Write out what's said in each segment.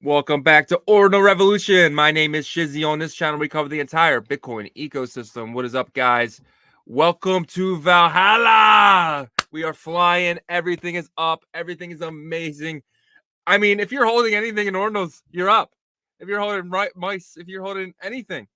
Welcome back to Ordinal Revolution. My name is Shizzy. On this channel, we cover the entire Bitcoin ecosystem. What is up, guys? Welcome to Valhalla. We are flying. Everything is up. Everything is amazing. I mean, if you're holding anything in Ordinals, you're up. If you're holding mice, if you're holding anything,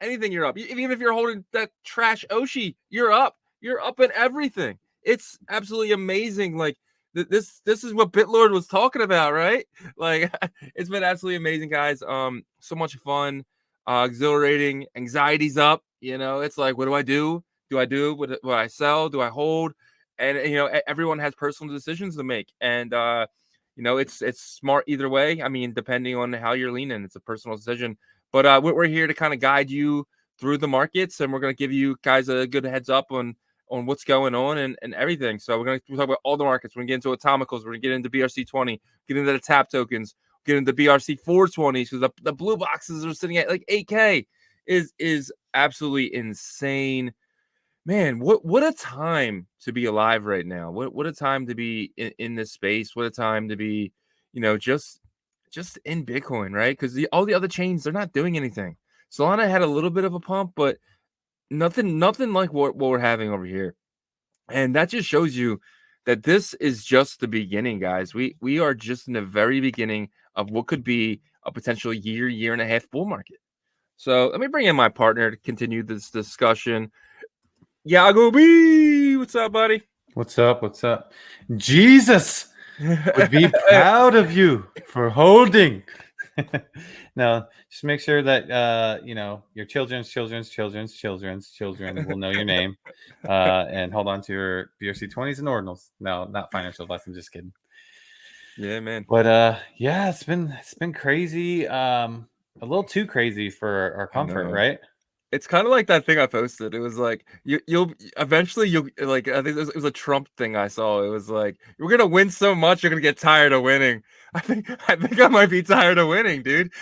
you're up. Even if you're holding that trash Oshi, you're up. You're up in everything. It's absolutely amazing. Like, this is what BitLord was talking about, right? Like, it's been absolutely amazing, guys. So much fun, exhilarating. Anxiety's up. It's like, what do I do? What I sell? Do I hold? And everyone has personal decisions to make, and it's smart either way. I mean, depending on how you're leaning, it's a personal decision. But we're here to kind of guide you through the markets, and we're going to give you guys a good heads up on what's going on and everything. So we're going to talk about all the markets. We're going to get into Atomicals. We're going to get into BRC20, get into the tap tokens, get into BRC420s because the blue boxes are sitting at like 8K. Is absolutely insane. Man, what a time to be alive right now. What a time to be in this space. What a time to be, just in Bitcoin, right? Because all the other chains, they're not doing anything. Solana had a little bit of a pump, but nothing like what we're having over here. And that just shows you that this is just the beginning, guys. We are just in the very beginning of what could be a potential year and a half bull market. So let me bring in my partner to continue this discussion. Yagobi, what's up, buddy? What's up? What's up? Jesus would be proud of you for holding. Now, just make sure that your children will know your name, and hold on to your BRC20s and Ordinals. No, not financial advice. I'm just kidding. Yeah, man. But yeah, it's been crazy. A little too crazy for our comfort, right? It's kind of like that thing I posted. It was like you'll eventually like, I think it was a Trump thing I saw. It was like, you're gonna win so much you're gonna get tired of winning. I think I might be tired of winning, dude.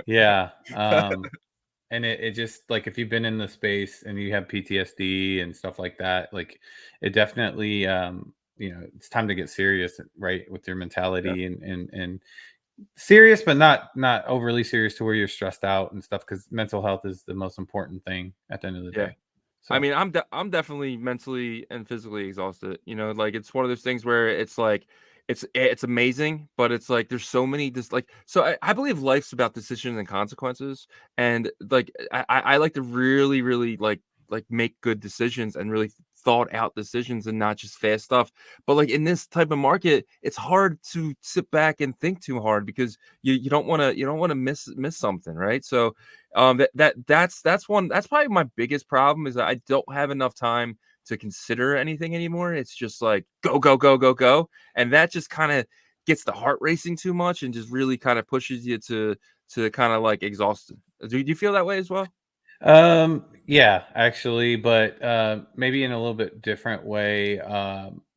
Yeah. And it just, like, if you've been in the space and you have PTSD and stuff like that, like, it definitely it's time to get serious, right, with your mentality. Yeah. And serious, but not overly serious to where you're stressed out and stuff, because mental health is the most important thing at the end of the day. So I mean, I'm definitely mentally and physically exhausted. Like, it's one of those things where it's like it's amazing, but it's like there's so many so I believe life's about decisions and consequences, and like I like to really like make good decisions and really thought out decisions and not just fast stuff. But like in this type of market, it's hard to sit back and think too hard because you don't want to miss something, right? So that's probably my biggest problem, is that I don't have enough time to consider anything anymore. It's just like go, and that just kind of gets the heart racing too much and just really kind of pushes you to kind of like exhausted. Do you feel that way as well? Yeah, actually, but maybe in a little bit different way.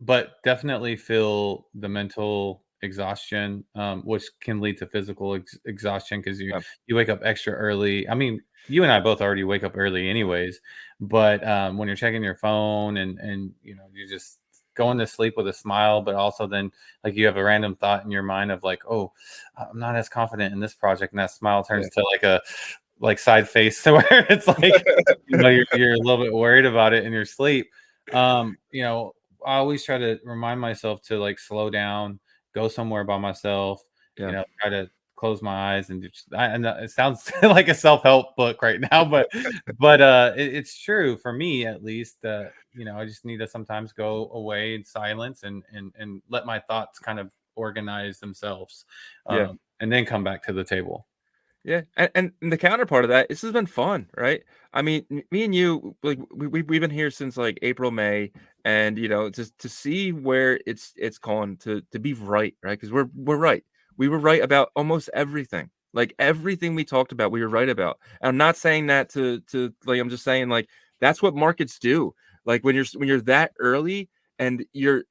But definitely feel the mental exhaustion, which can lead to physical exhaustion, because Yeah. you wake up extra early. I mean, you and I both already wake up early anyways, but when you're checking your phone and you're just going to sleep with a smile, but also then, like, you have a random thought in your mind of like, oh, I'm not as confident in this project, and that smile turns to like a side face to where it's like you're a little bit worried about it in your sleep. I always try to remind myself to, like, slow down, go somewhere by myself, Yeah. try to close my eyes, and it sounds like a self-help book right now, but it's true for me, at least. I just need to sometimes go away in silence and let my thoughts kind of organize themselves, Yeah. and then come back to the table. Yeah, and the counterpart of that, this has been fun, right? I mean, me and you, like, we've been here since like April, May, and just to see where it's gone, to be right, right? Because we're right. We were right about almost everything. Like, everything we talked about, we were right about. And I'm not saying that to like, I'm just saying, like, that's what markets do. Like, when you're that early and you're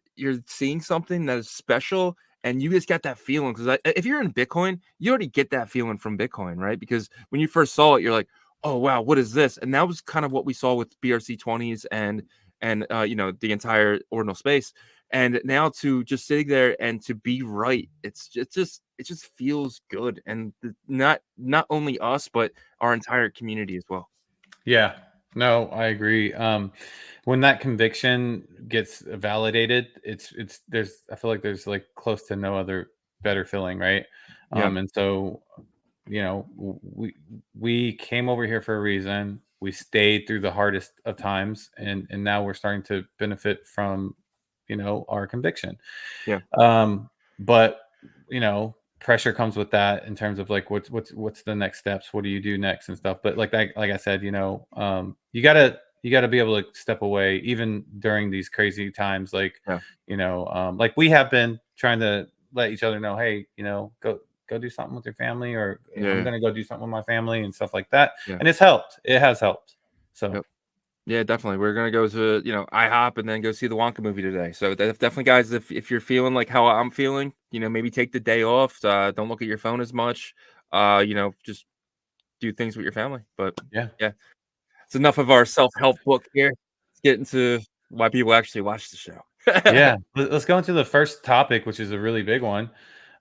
seeing something that is special, and you just got that feeling, because if you're in Bitcoin, you already get that feeling from Bitcoin, right? Because when you first saw it, you're like, oh wow, what is this? And that was kind of what we saw with BRC20s and the entire ordinal space. And now to just sitting there and to be right, it just feels good, and not only us but our entire community as well. Yeah, no, I agree. When that conviction gets validated, it's there's I feel like there's like close to no other better feeling, right? Yeah, And so we came over here for a reason. We stayed through the hardest of times, and now we're starting to benefit from our conviction. yeah, But pressure comes with that in terms of like what's the next steps, what do you do next and stuff. But like I said, you gotta be able to step away even during these crazy times, like yeah, like we have been trying to let each other know, hey, go do something with your family, or I'm yeah, gonna go do something with my family and stuff like that. yeah. And it's helped, it has helped. So Yep. Yeah, definitely. We're gonna go to IHOP and then go see the Wonka movie today. So definitely, guys, if you're feeling like how I'm feeling, maybe take the day off. Don't look at your phone as much. Just do things with your family. But yeah. yeah, it's enough of our self-help book here. Let's get into why people actually watch the show. Yeah, let's go into the first topic, which is a really big one.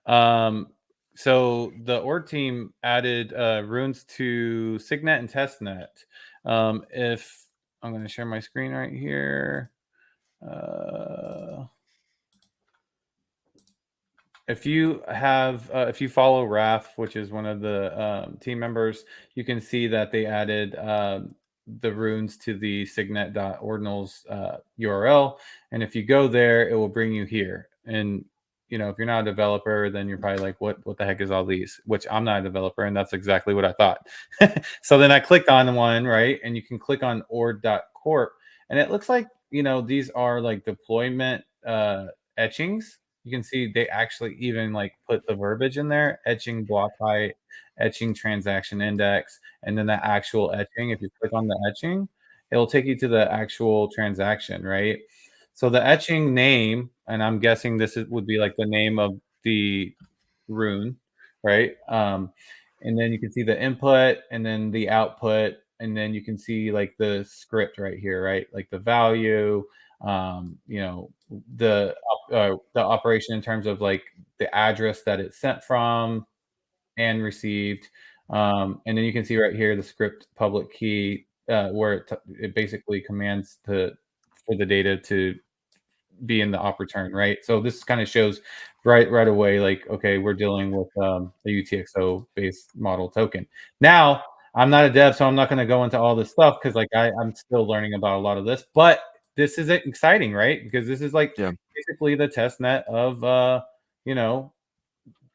Um, so the org team added runes to Signet and Testnet. If I'm going to share my screen right here. Uh, if you follow Raf, which is one of the team members, you can see that they added the runes to the signet.ordinals URL. And if you go there, it will bring you here. And if you're not a developer, then you're probably like, what the heck is all these? Which I'm not a developer, and that's exactly what I thought. So then I clicked on one, right? And you can click on ord.corp, and it looks like these are like deployment etchings. You can see they actually even like put the verbiage in there: etching block height, etching transaction index, and then the actual etching. If you click on the etching, it'll take you to the actual transaction, right? So the etching name, and I'm guessing would be like the name of the rune, right? And then you can see the input and then the output, and then you can see like the script right here, right? Like the value, the operation in terms of like the address that it's sent from and received. And then you can see right here the script public key, where it basically commands for the data to be in the op return, right? So this kind of shows right away, like, okay, we're dealing with a UTXO based model token. Now, I'm not a dev, so I'm not going to go into all this stuff because like I'm still learning about a lot of this, but this is exciting, right? Because this is like Yeah, basically the test net of you know,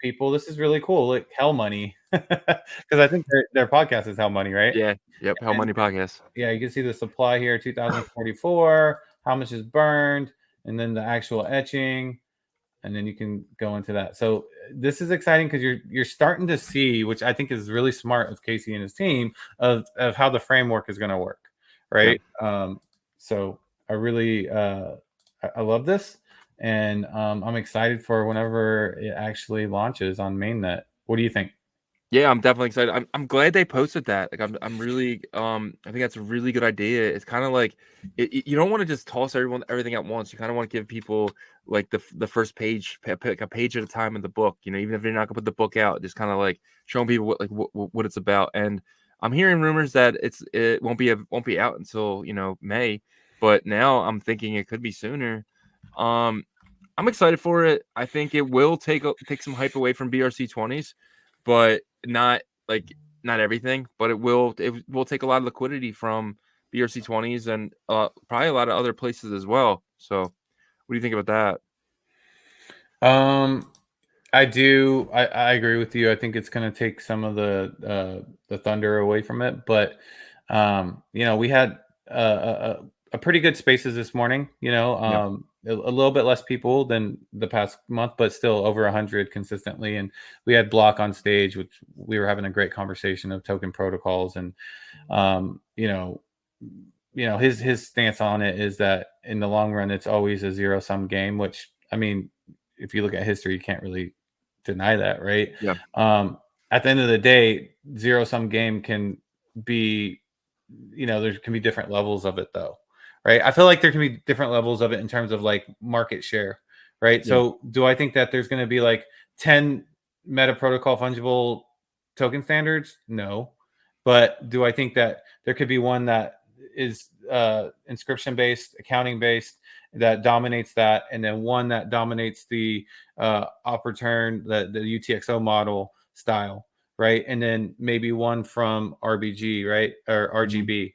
people. This is really cool. Like Hell Money. Because I think their podcast is Hell Money, right? yeah, yep. Hell And Money Podcast. yeah, you can see the supply here, 2044, how much is burned, and then the actual etching, and then you can go into that. So this is exciting because you're starting to see, which I think is really smart of Casey and his team, of how the framework is going to work, Yeah. right? So I really I love this, and I'm excited for whenever it actually launches on mainnet. What do you think? Yeah, I'm definitely excited. I'm glad they posted that. Like I'm really I think that's a really good idea. It's kind of like you don't want to just toss everything at once. You kind of want to give people like the first page, pick a page at a time in the book. Even if you're not gonna put the book out, just kind of like showing people what it's about. And I'm hearing rumors that it won't be out until May, but now I'm thinking it could be sooner. Um, I'm excited for it. I think it will take some hype away from BRC20s, but not like not everything. But it will take a lot of liquidity from BRC20s and probably a lot of other places as well. So, what do you think about Um, I do. I agree with you. I think it's going to take some of the thunder away from it. But we had a pretty good spaces this morning. that? A little bit less people than the past month, but still over 100 consistently. And we had Block on stage, which we were having a great conversation of token protocols. And um, you know, his stance on it is that in the long run, it's always a zero sum game. Which I mean, if you look at history, you can't really deny that, right? Yeah, At the end of the day, zero sum game can be, there can be different levels of it though, right? I feel like there can be different levels of it in terms of like market share, right? Yeah. So do I think that there's going to be like 10 meta protocol fungible token standards? No. But do I think that there could be one that is inscription based, accounting based, that dominates that, and then one that dominates the op return, the UTXO model style, right? And then maybe one from RBG, right? Or RGB,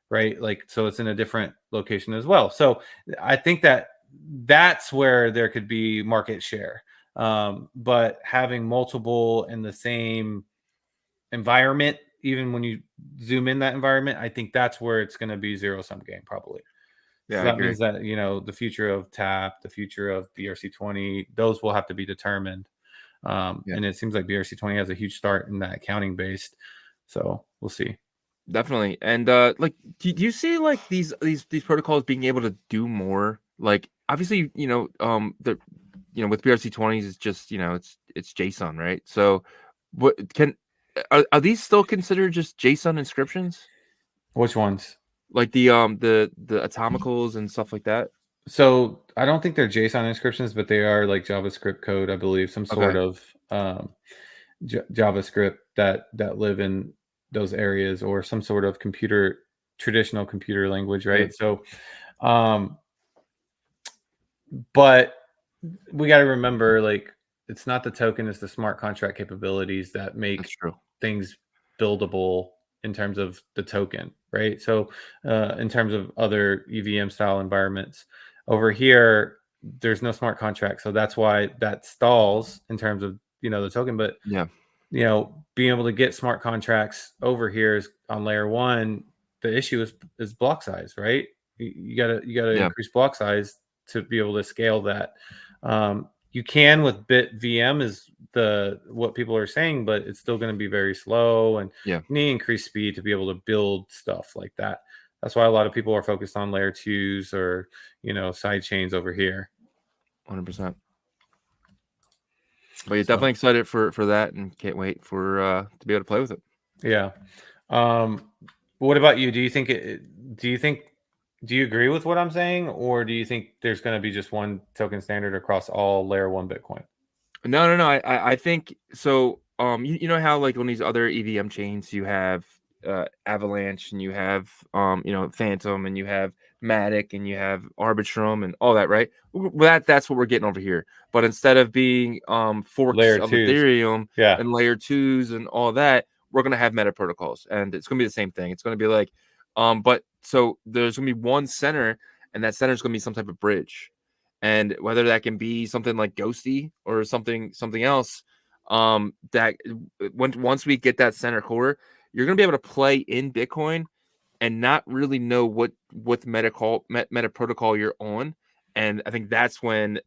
right? Like, so it's in a different location as well. So I think that that's where there could be market share. But having multiple in the same environment, even when you zoom in that environment, I think that's where it's going to be zero sum game probably. Yeah, So I that agree. means that, the future of TAP, the future of BRC20, those will have to be determined. Yeah, And it seems like BRC20 has a huge start in that accounting based. So we'll see. definitely. And like, do you see like these protocols being able to do more? Like, obviously, the with BRC20s, it's just it's JSON, right? So, what can are these still considered just JSON inscriptions? Which ones? Like the Atomicals and stuff like that? So I don't think they're JSON inscriptions, but they are like JavaScript code, I believe, some sort Okay. of JavaScript that live in those areas, or some sort of traditional computer language, Yeah, right? So, um, but we got to remember, like, it's not the token, it's the smart contract capabilities that that's make true. things buildable in terms of the token, right? So, in terms of other EVM style environments, over here, there's no smart contract, so that's why that stalls in terms of the token. But Yeah, being able to get smart contracts over here is on layer one. The issue is block size, right? You gotta yeah, increase block size to be able to scale that. You can with bit VM is what people are saying, but it's still going to be very slow, and yeah, you need increased speed to be able to build stuff like that. That's why a lot of people are focused on layer twos, or side chains over here. 100%. But you're So definitely excited for that, and can't wait for to be able to play with it. yeah. Um, what about you? Do you agree with what I'm saying, or do you think there's going to be just one token standard across all layer one Bitcoin? No, no, no. I think so. You know how like on these other EVM chains you have Avalanche, and you have Phantom, and you have Matic, and you have Arbitrum, and all that, right? Well, that's what we're getting over here. But instead of being forks Layer of twos. Ethereum Yeah. and layer twos and all that, we're gonna have meta protocols, and it's gonna be the same thing. It's gonna be like, but so there's gonna be one center, and that center is gonna be some type of bridge, and whether that can be something like Ghosty or something else, that once we get that center core, you're gonna be able to play in Bitcoin and not really know what meta protocol you're on. And I think that's when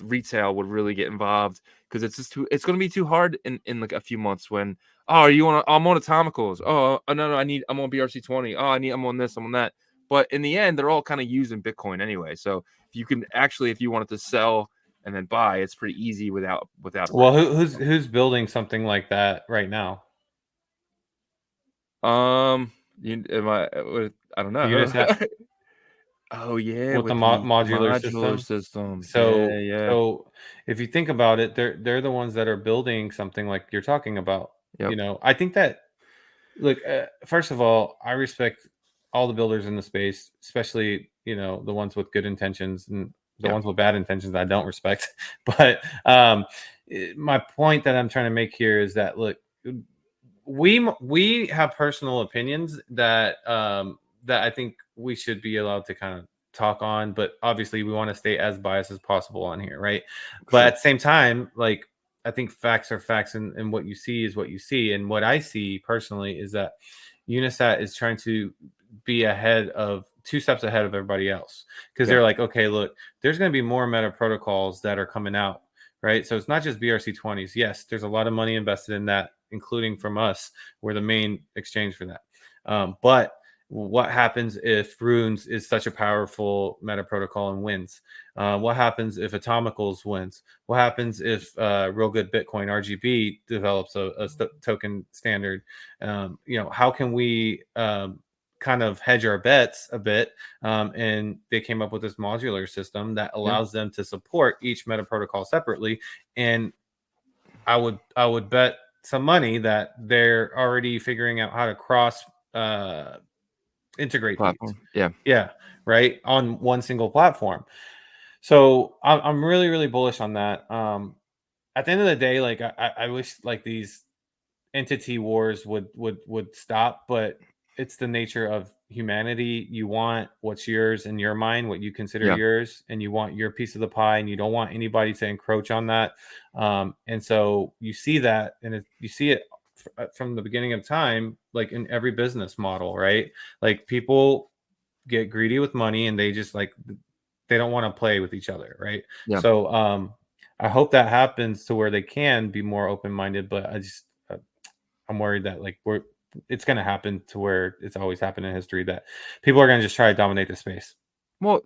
retail would really get involved, because it's going to be too hard in like a few months when, oh, I'm on Atomicals, no, I'm on BRC20, I'm on this, I'm on that. But in the end, they're all kind of using Bitcoin anyway. So if you wanted to sell and then buy, it's pretty easy without a Well, bridge. who's building something like that right now? Am I don't know. Unisat Oh yeah, with the with the modular modular system. system. Yeah, So, yeah. so if you think about it, they're the ones that are building something like you're talking about. Yep. I think that, look, first of all, I respect all the builders in the space, especially the ones with good intentions, and the Yeah. ones with bad intentions I don't respect. But my point that I'm trying to make here is that, look, we have personal opinions that I think we should be allowed to kind of talk on, but obviously we want to stay as biased as possible on here, right? But Sure. at the same time, like, I think facts are facts, and what you see is what you see. And what I see personally is that Unisat is trying to be ahead of 2 steps ahead of everybody else, because Yeah. they're like, okay, look, there's going to be more meta protocols that are coming out, right? So it's not just BRC20s. Yes, there's a lot of money invested in that, including from us. We're the main exchange for that. But what happens if Runes is such a powerful meta protocol and wins? What happens if Atomicals wins? What happens if Real Good Bitcoin RGB develops a token standard? How can we kind of hedge our bets a bit, and they came up with this modular system that allows them to support each meta protocol separately. And I would bet some money that they're already figuring out how to cross integrate Platform. these. Yeah, right, on one single platform. So I'm really, really bullish on that. At the end of the day, like I wish like these entity wars would stop, but it's the nature of humanity. You want what's yours in your mind, what you consider Yeah. yours, and you want your piece of the pie, and you don't want anybody to encroach on that. And so you see that, and you see it from the beginning of time, like in every business model, right? Like people get greedy with money, and they just like they don't want to play with each other, right? Yeah. So I hope that happens to where they can be more open-minded, but I'm worried that like it's going to happen to where it's always happened in history, that people are going to just try to dominate the space. Well,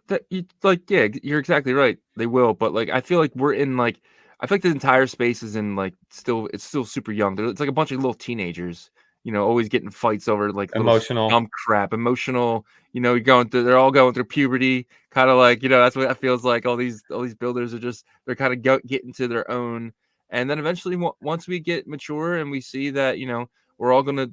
yeah, you're exactly right. They will, but like I feel like we're in like I feel like the entire space is in like it's still super young. It's like a bunch of little teenagers, always getting fights over like little Emotional. dumb crap, emotional. They're all going through puberty, kind of like that's what it feels like. All these builders are just they're kind of getting to their own, and then eventually once we get mature and we see that we're all gonna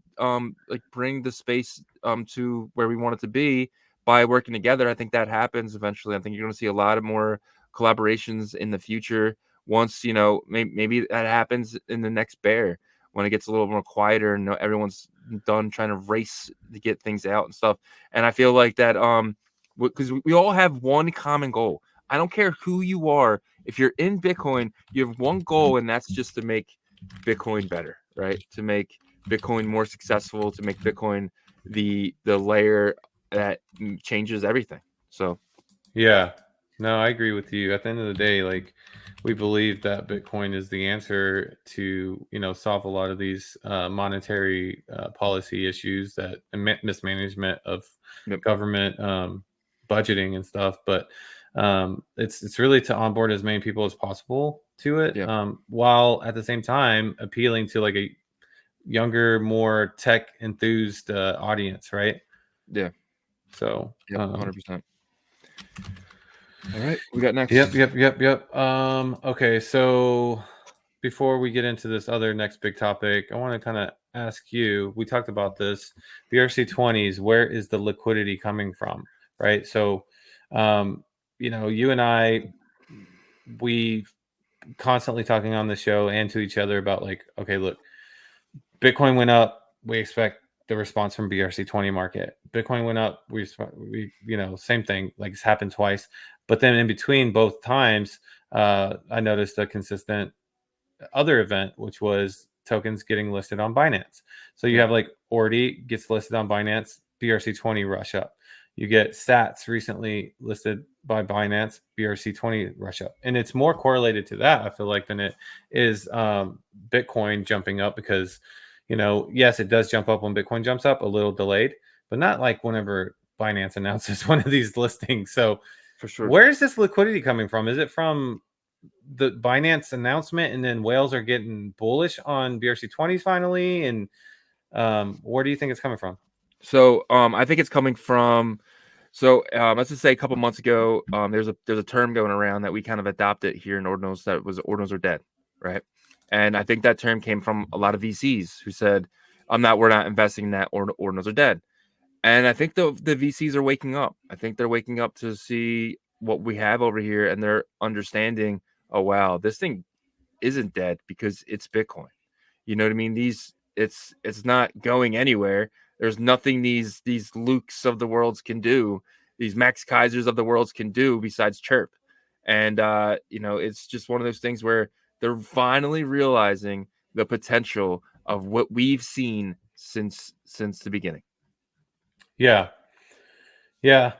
like bring the space to where we want it to be by working together. I think that happens eventually. I think you're going to see a lot of more collaborations in the future once, maybe that happens in the next bear when it gets a little more quieter and everyone's done trying to race to get things out and stuff. And I feel like that, because we all have one common goal. I don't care who you are. If you're in Bitcoin, you have one goal, and that's just to make Bitcoin better, right? To make Bitcoin more successful, to make Bitcoin the layer that changes everything. So yeah, no, I agree with you. At the end of the day, like we believe that Bitcoin is the answer to solve a lot of these monetary policy issues that mismanagement of government budgeting and stuff. But it's really to onboard as many people as possible to it, while at the same time appealing to like a younger, more tech enthused audience, right? Yeah. So 100%. All right, we got next. Yep. Okay, so before we get into this other next big topic, I want to kind of ask you. We talked about this BRC20s. Where is the liquidity coming from, right? So, you and I, we constantly talking on the show and to each other about like, okay, look, Bitcoin went up. We expect the response from BRC20 market. Bitcoin went up. We same thing. Like it's happened twice. But then in between both times, I noticed a consistent other event, which was tokens getting listed on Binance. So you have like Ordi gets listed on Binance, BRC20 rush up. You get Sats recently listed by Binance, BRC20 rush up. And it's more correlated to that, I feel like, than it is Bitcoin jumping up because, yes, it does jump up when Bitcoin jumps up, a little delayed, but not like whenever Binance announces one of these listings. So for sure, where is this liquidity coming from? Is it from the Binance announcement and then whales are getting bullish on BRC20s finally? And where do you think it's coming from? So I think it's coming from let's just say a couple months ago, there's a term going around that we kind of adopted here in Ordinals that was Ordinals are dead, right? And I think that term came from a lot of VCs who said, we're not investing in that, Ordinals are dead. And I think the VCs are waking up. I think they're waking up to see what we have over here, and they're understanding, oh wow, this thing isn't dead because it's Bitcoin. You know what I mean? It's not going anywhere. There's nothing these Lukes of the worlds can do, these Max Kaisers of the worlds can do besides chirp. And it's just one of those things where they're finally realizing the potential of what we've seen since the beginning. Yeah. I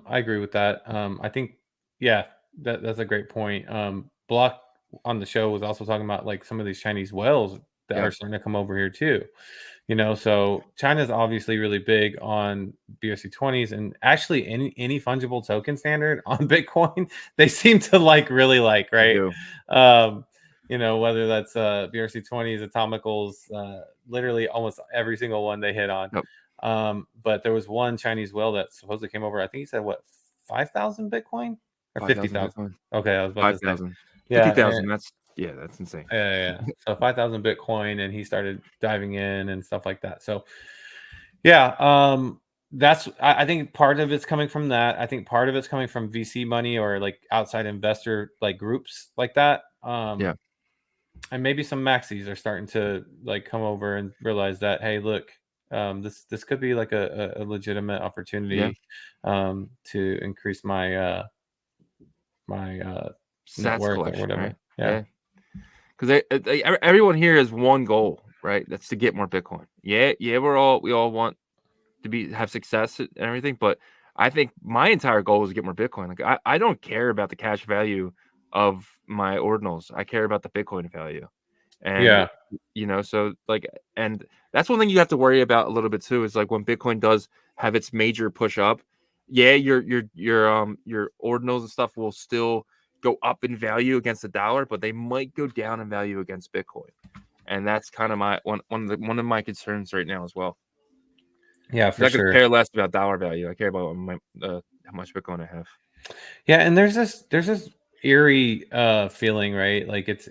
agree with that. I think, that's a great point. Block on the show was also talking about like some of these Chinese whales that are starting to come over here too. So China's obviously really big on BRC20s and actually any fungible token standard on Bitcoin, they seem to really like, right? whether that's BRC20s, Atomicals, literally almost every single one they hit on. Yep. But there was one Chinese whale that supposedly came over. I think he said, what, 5,000 Bitcoin or 5,000 50,000? Bitcoin. Okay, I was about to say. 5,000. Yeah, 50,000. That's insane. yeah. So 5,000 Bitcoin, and he started diving in and stuff like that. So yeah, I think part of it's coming from that. I think part of it's coming from VC money or like outside investor like groups like that. Yeah. And maybe some maxis are starting to like come over and realize that, hey, look, this could be like a legitimate opportunity to increase my net Sats worth or collection, whatever. right? Yeah. Because everyone here has one goal, right? That's to get more Bitcoin. Yeah, we all want to have success and everything, but I think my entire goal is to get more Bitcoin. Like I don't care about the cash value of my ordinals. I care about the Bitcoin value. And so like, and that's one thing you have to worry about a little bit too, is like when Bitcoin does have its major push up, your ordinals and stuff will still go up in value against the dollar, but they might go down in value against Bitcoin. And that's kind of my one of my concerns right now as well. Yeah, for I could sure. care less about dollar value. I care about how much Bitcoin I have. Yeah, and there's this eerie feeling, right? Like it's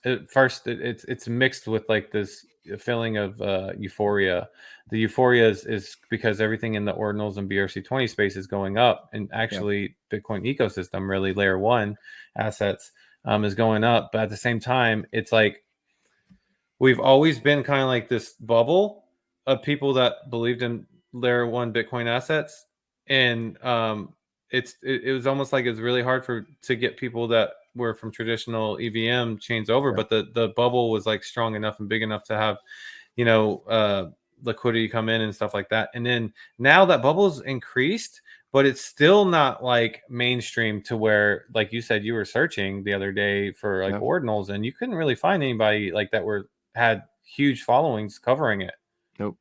at first it's mixed with like this feeling of euphoria. The euphoria is because everything in the ordinals and BRC20 space is going up, and actually Bitcoin ecosystem, really layer one assets, is going up. But at the same time, it's like we've always been kind of like this bubble of people that believed in layer one Bitcoin assets, and it was almost like it's really hard to get people that were from traditional EVM chains over, but the bubble was like strong enough and big enough to have liquidity come in and stuff like that. And then now that bubble's increased, but it's still not like mainstream to where, like you said, you were searching the other day for like ordinals and you couldn't really find anybody like that had huge followings covering it. Nope.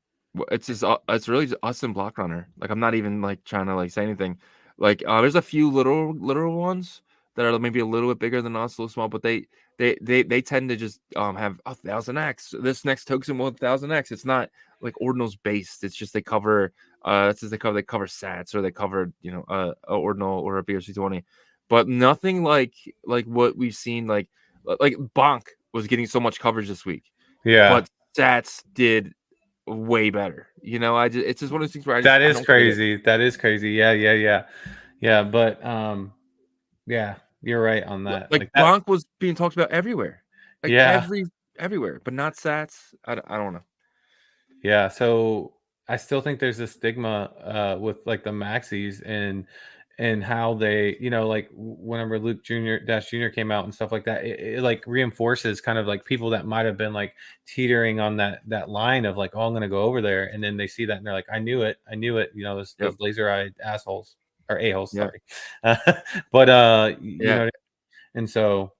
It's just it's really just us and Block Runner. Like I'm not even like trying to like say anything. Like there's a few little ones that are maybe a little bit bigger than us, a little small, but they tend to just have 1,000x. This next token will 1,000x. It's not like ordinals based. It's just they cover they cover sats, or they cover a ordinal or a BRC20, but nothing like what we've seen. Like Bonk was getting so much coverage this week. Yeah. But sats did way better. It's just one of those things where I don't crazy. That is crazy. Yeah. But yeah, you're right on that. Like Bonk was being talked about everywhere. Like everywhere, but not sats. I don't know. Yeah. So I still think there's a stigma with like the maxis and how they, like whenever Luke Jr. came out and stuff like that, it like reinforces kind of like people that might have been like teetering on that line of like, oh, I'm going to go over there. And then they see that and they're like, I knew it. Those laser eyed assholes or a-holes. Sorry. But, and so.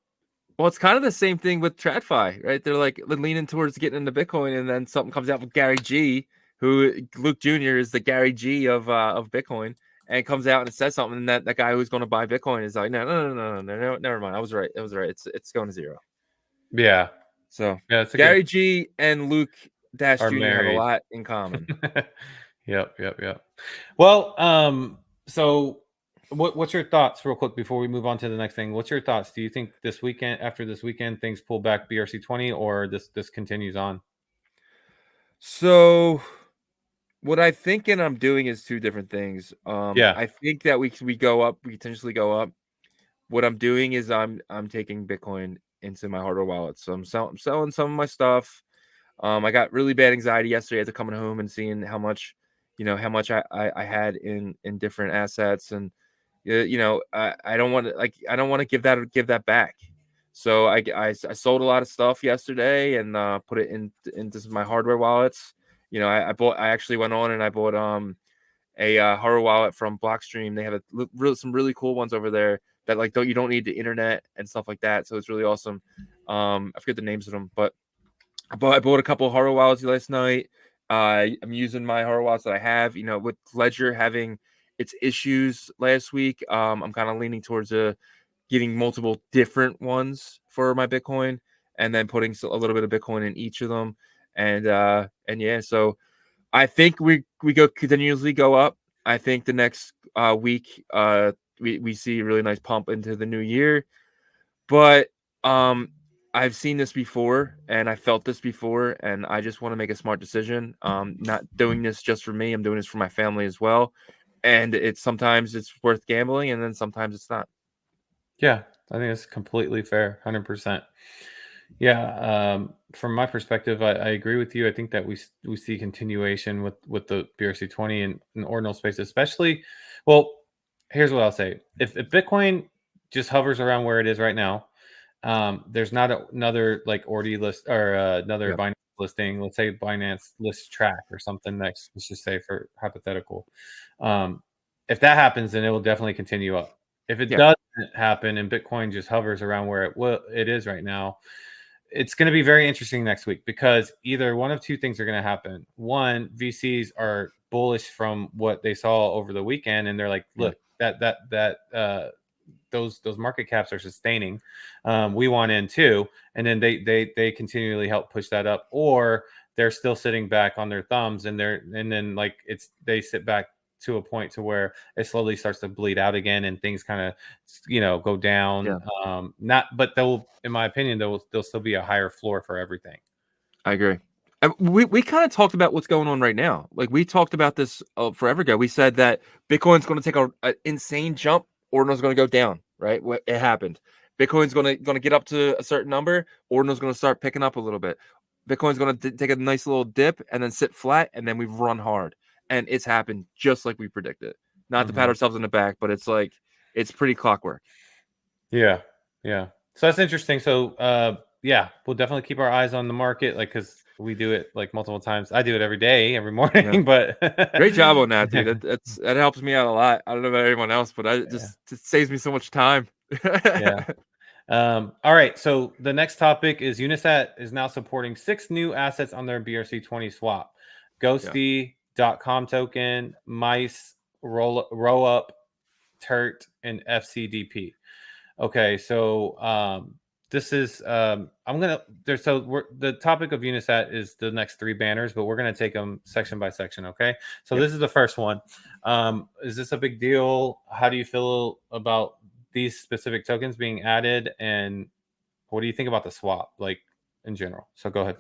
Well, it's kind of the same thing with TradFi, right? They're like leaning towards getting into Bitcoin, and then something comes out with Gary G, who Luke Jr. is the Gary G of Bitcoin, and comes out and says something, and that guy who's going to buy Bitcoin is like, no, never mind. I was right. It was right. It's going to zero. Yeah. So Gary G and Luke Dash Jr. have a lot in common. Yep. Well, so what's your thoughts real quick before we move on to the next thing? What's your thoughts? Do you think after this weekend, things pull back BRC20, or this continues on? So what I think and I'm doing is two different things. I think that we potentially go up. What I'm doing is I'm taking Bitcoin into my hardware wallet. So I'm selling some of my stuff. I got really bad anxiety yesterday after coming home and seeing how much I had in different assets, and I don't want to give that back. So I sold a lot of stuff yesterday and put it into my hardware wallets. I actually went on and I bought a hardware wallet from Blockstream. They have some really cool ones over there that like you don't need the internet and stuff like that. So it's really awesome. I forget the names of them, but I bought a couple of hardware wallets last night. I'm using my hardware wallets that I have. With Ledger having its issues last week, I'm kind of leaning towards getting multiple different ones for my Bitcoin, and then putting a little bit of Bitcoin in each of them, and yeah, so I think we go continuously go up. I think the next week we see a really nice pump into the new year, but I've seen this before and I felt this before, and I just want to make a smart decision. Not doing this just for me. I'm doing this for my family as well. And sometimes it's worth gambling, and then sometimes it's not. Yeah, I think it's completely fair, 100%. Yeah, from my perspective, I agree with you. I think that we see continuation with the BRC20 and ordinal space, especially. Well, here's what I'll say: if Bitcoin just hovers around where it is right now, there's not another like Ordi list or another Yeah. Binance listing. Let's say Binance list track or something next. Let's just say for hypothetical. Um, if that happens, then it will definitely continue up. If it Yeah. doesn't happen and Bitcoin just hovers around where it is right now, it's going to be very interesting next week because either one of two things are going to happen. One, VCs are bullish from what they saw over the weekend, and they're like, Yeah. "Look, those market caps are sustaining. We want in too," and then they continually help push that up, or they're still sitting back on their thumbs, and then like they sit back to a point to where it slowly starts to bleed out again, and things kind of go down. Yeah. Not, but they'll, in my opinion, there'll still be a higher floor for everything. I agree. We kind of talked about what's going on right now. Like we talked about this forever ago. We said that Bitcoin's going to take an insane jump, Ordinal's going to go down. Right? It happened. Bitcoin's going to get up to a certain number. Ordinal's going to start picking up a little bit. Bitcoin's going to take a nice little dip and then sit flat, and then we've run hard. And it's happened just like we predicted. Not to pat Mhm. ourselves in the back, but it's like it's pretty clockwork. Yeah, yeah. So that's interesting. So, yeah, we'll definitely keep our eyes on the market, like because we do it like multiple times. I do it every day, every Yeah. morning. But Great job on that, dude. yeah, That helps me out a lot. I don't know about anyone else, but it just saves me so much time. yeah. All right. So the next topic is Unisat is now supporting 6 new assets on their BRC20 swap: Yeah. Ghosty.com token, Mice, Roll Up, TERT, and FCDP. Okay, so this is I'm gonna there's so we're, the topic of Unisat is the next 3 banners, but we're gonna take them section by section. Okay, so Yep. this is the first one. Is this a big deal? How do you feel about these specific tokens being added, and what do you think about the swap, like in general? So go ahead.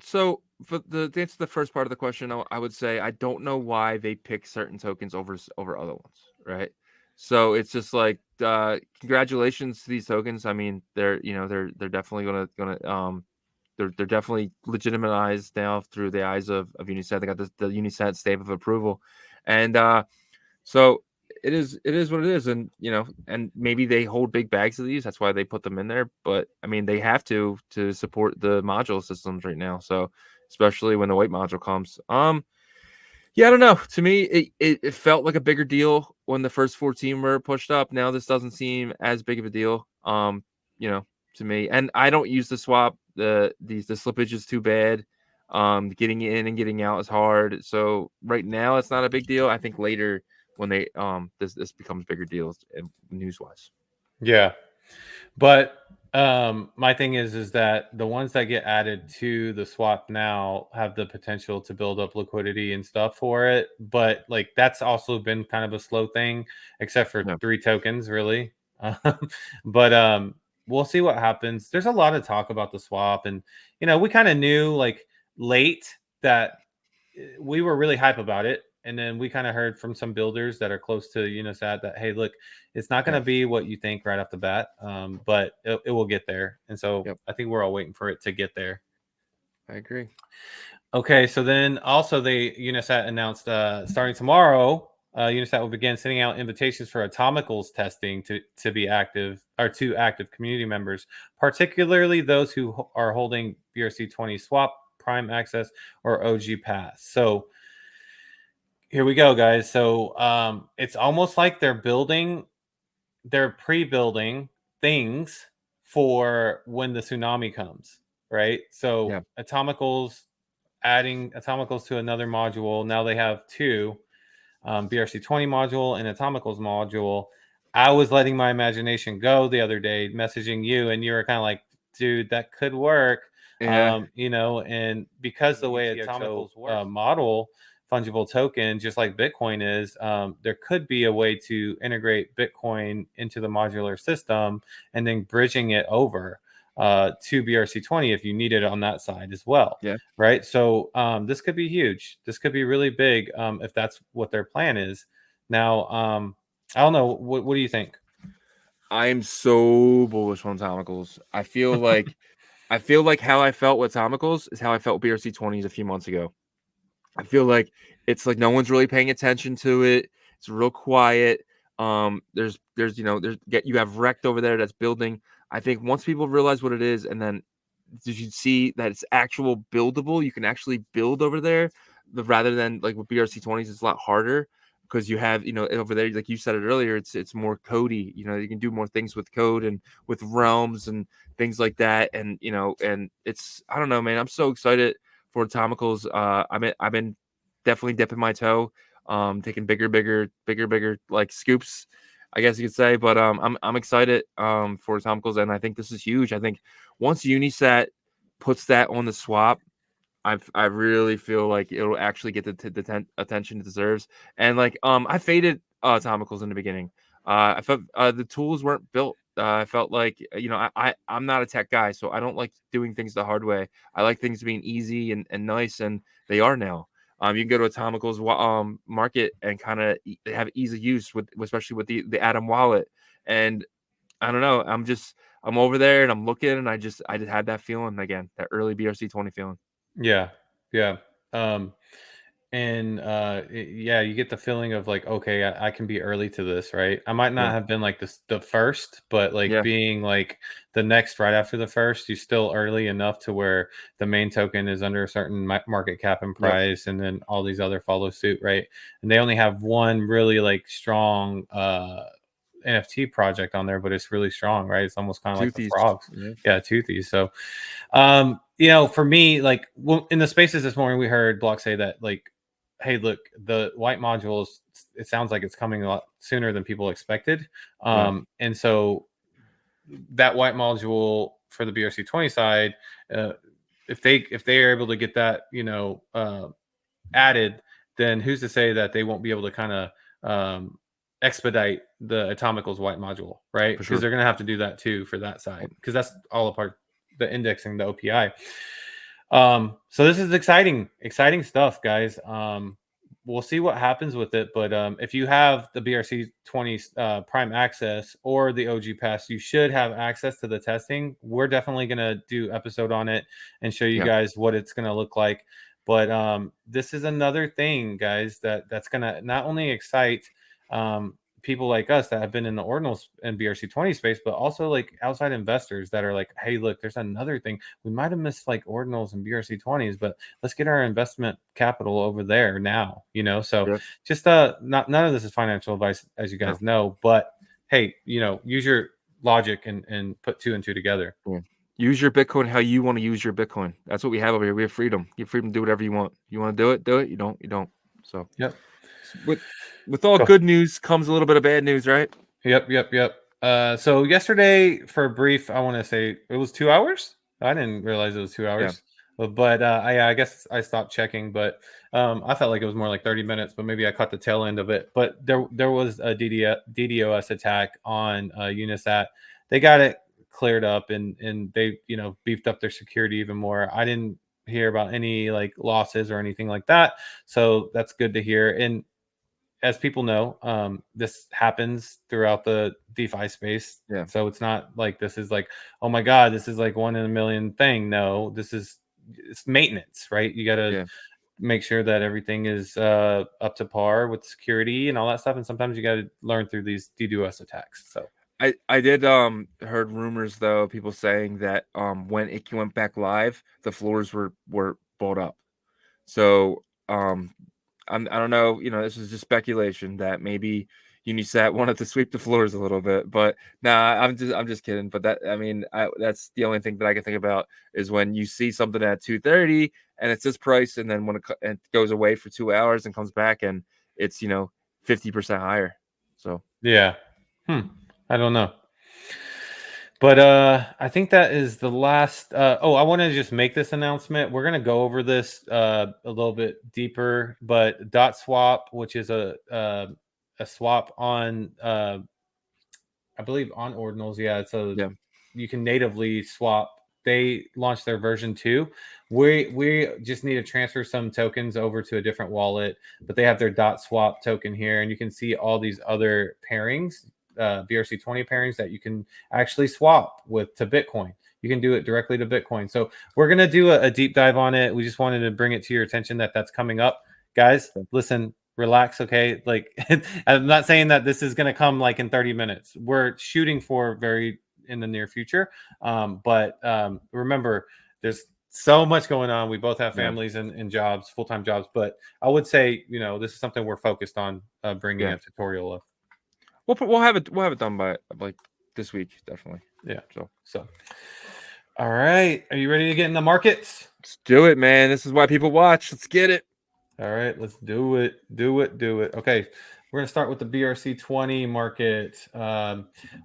So for to answer the first part of the question, I would say I don't know why they pick certain tokens over other ones, right? So it's just like congratulations to these tokens. I mean, they're definitely they're definitely legitimized now through the eyes of Unisat. They got the Unisat stamp of approval, and so it is what it is, and and maybe they hold big bags of these. That's why they put them in there. But I mean, they have to support the module systems right now. So especially when the white module comes. Yeah, I don't know. To me, it felt like a bigger deal when the first 14 were pushed up. Now this doesn't seem as big of a deal. To me, and I don't use the swap. The slippage is too bad. Getting in and getting out is hard. So right now it's not a big deal. I think later when they this becomes bigger deals news wise. Yeah. But my thing is that the ones that get added to the swap now have the potential to build up liquidity and stuff for it. But like that's also been kind of a slow thing, except for Yeah. 3 tokens, really. But we'll see what happens. There's a lot of talk about the swap, and we kind of knew like late that we were really hype about it. And then we kind of heard from some builders that are close to Unisat that, hey, look, it's not going Yeah. to be what you think right off the bat, but it will get there. And so Yep. I think we're all waiting for it to get there. I agree. Okay, so then also Unisat announced starting tomorrow, Unisat will begin sending out invitations for Atomicals testing to be active or to active community members, particularly those who are holding BRC20 swap, Prime Access, or OG Pass. So here we go, guys. So it's almost like they're pre-building things for when the tsunami comes, right? So Yeah. adding Atomicals to another module. Now they have 2, BRC20 module and Atomicals module. I was letting my imagination go the other day, messaging you, and you were kind of like, dude, that could work. Yeah. And because the way Atomicals model fungible token, just like Bitcoin is, there could be a way to integrate Bitcoin into the modular system and then bridging it over to BRC20 if you need it on that side as well. Yeah. Right. So this could be huge. This could be really big if that's what their plan is. Now, I don't know. What do you think? I'm so bullish on Atomicals. I feel like how I felt with Atomicals is how I felt with BRC20s a few months ago. I feel like it's like no one's really paying attention to it. It's real quiet. There's you have Rect over there that's building. I think once people realize what it is, and then you see that it's actual buildable, you can actually build over there. Rather than like with BRC20s, it's a lot harder because you have over there, like you said it earlier, it's more codey. You can do more things with code and with realms and things like that. And and it's I don't know, man. I'm so excited for Atomicals. I've been definitely dipping my toe, taking bigger like scoops, I guess you could say. But I'm excited for Atomicals, and I think this is huge. I think once Unisat puts that on the swap, I really feel like it'll actually get the attention it deserves. And like I faded Atomicals in the beginning. I felt the tools weren't built. I felt like I'm not a tech guy, so I don't like doing things the hard way. I like things being easy and nice, and they are now. You can go to Atomicals market and kind of have ease of use with especially with the Atom wallet. And I don't know. I'm over there and I'm looking, and I just had that feeling again, that early BRC20 feeling. Yeah, yeah. Um, and yeah, you get the feeling of like, okay, I can be early to this, right? I might not Yeah, have been like the first, but like yeah, being like the next right after the first, you still early enough to where the main token is under a certain market cap and yep. price, and then all these other follow suit, right? And they only have one really like strong NFT project on there, but it's really strong, right? It's almost kind of like the Toothies. frogs. Yeah, Yeah, toothy. So for me, like in the spaces this morning, we heard Block say that, like, hey, look, the white modules, it sounds like it's coming a lot sooner than people expected. yeah, And so that white module for the BRC20 side, uh, if they are able to get that, added, then who's to say that they won't be able to kind of expedite the Atomicals white module, right? for Because sure. they're going to have to do that too for that side, because that's all a part, the indexing, the OPI. So this is exciting stuff, guys. We'll see what happens with it, but if you have the BRC20 Prime Access or the OG Pass, you should have access to the testing. We're definitely gonna do episode on it and show you Yeah, guys what it's gonna look like. But this is another thing, guys, that's gonna not only excite people like us that have been in the Ordinals and BRC20 space, but also like outside investors that are like, hey, look, there's another thing. We might have missed like Ordinals and BRC20s, but let's get our investment capital over there now, So yeah, just none of this is financial advice, as you no, guys know, but hey, use your logic and put two and two together. yeah. Use your Bitcoin how you want to use your Bitcoin. That's what we have over here. We have freedom. You have freedom to do whatever you want. You want to do it, do it. You don't, you don't. So Yep. with all Cool. good news comes a little bit of bad news, right? Yep. So yesterday, for a brief, I want to say it was 2 hours. I didn't realize it was 2 hours, Yeah, but I guess I stopped checking. But I felt like it was more like 30 minutes, but maybe I caught the tail end of it. But there was a DDoS attack on Unisat. They got it cleared up, and they beefed up their security even more. I didn't hear about any like losses or anything like that, so that's good to hear. And as people know, this happens throughout the DeFi space. yeah, So it's not like this is like, oh my God, this is like one in a million thing. No, it's maintenance, right? You got to yeah. make sure that everything is up to par with security and all that stuff. And sometimes you got to learn through these DDoS attacks. So I did heard rumors though, people saying that when it went back live, the floors were bought up. So I don't know, this is just speculation that maybe Unisat wanted to sweep the floors a little bit, but nah, I'm just kidding. But that's the only thing that I can think about is when you see something at 230 and it's this price, and then when it goes away for 2 hours and comes back and it's 50% higher. So yeah. I don't know. But I think that is the last. I want to just make this announcement. We're going to go over this a little bit deeper. But dot swap, which is a swap on, I believe on Ordinals. Yeah, you can natively swap. They launched their version 2. We just need to transfer some tokens over to a different wallet, but they have their dot swap token here, and you can see all these other pairings. BRC20 pairings that you can actually swap with to Bitcoin. You can do it directly to Bitcoin. So we're going to do a deep dive on it. We just wanted to bring it to your attention that that's coming up. Guys, listen, relax, okay? Like, I'm not saying that this is going to come like in 30 minutes. We're shooting for very in the near future. But remember, there's so much going on. We both have families and jobs, full-time jobs. But I would say, this is something we're focused on bringing a tutorial of. We'll have it done by like this week, definitely. Yeah. So. All right. Are you ready to get in the markets? Let's do it, man. This is why people watch. Let's get it. All right. Let's do it. Do it. Okay. We're going to start with the BRC20 market.